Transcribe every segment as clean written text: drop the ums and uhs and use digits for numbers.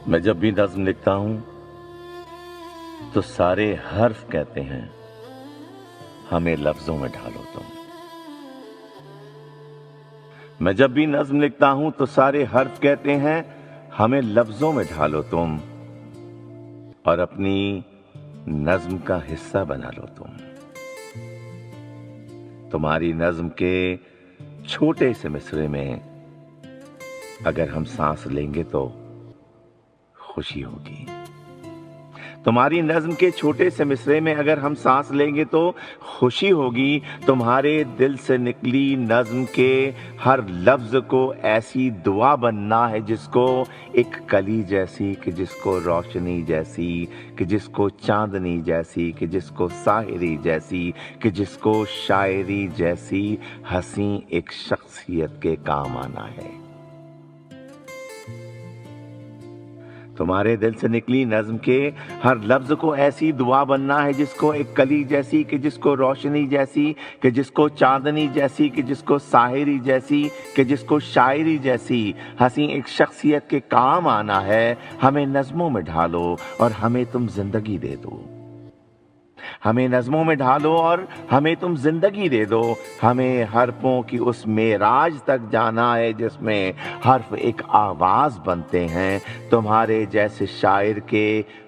मैं जब भी नज्म लिखता हूं तो सारे हर्फ कहते हैं हमें लफ्जों में ढालो तुम। मैं जब भी नज्म लिखता हूं तो सारे हर्फ कहते हैं हमें लफ्जों में ढालो तुम, और अपनी नज्म का हिस्सा बना लो तुम। तुम्हारी नज्म के छोटे से मिसरे में अगर हम सांस लेंगे तो खुशी होगी। तुम्हारी नज्म के छोटे से मिसरे में अगर हम सांस लेंगे तो खुशी होगी। तुम्हारे दिल से निकली नज्म के हर लफ्ज को ऐसी दुआ बनना है जिसको एक कली जैसी, कि जिसको रोशनी जैसी, कि जिसको चांदनी जैसी, कि जिसको साहिरी जैसी, कि जिसको शायरी जैसी हंसी एक शख्सियत के काम आना है। तुम्हारे दिल से निकली नज्म के हर लफ्ज को ऐसी दुआ बनना है जिसको एक कली जैसी, कि जिसको रोशनी जैसी, कि जिसको चांदनी जैसी, कि जिसको साहिरी जैसी, कि जिसको शायरी जैसी हंसी एक शख्सियत के काम आना है। हमें नज्मों में ढालो और हमें तुम जिंदगी दे दो। हमें नज़्मों में ढालो और हमें तुम जिंदगी दे दो। हमें हर्फों की उस मेराज तक जाना है जिसमें हर्फ एक आवाज बनते हैं। तुम्हारे जैसे शायर के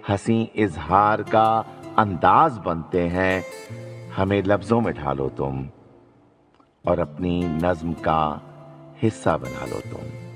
हंसी इजहार का अंदाज बनते हैं। हमें लफ्जों में ढालो तुम और अपनी नज्म का हिस्सा बना लो तुम।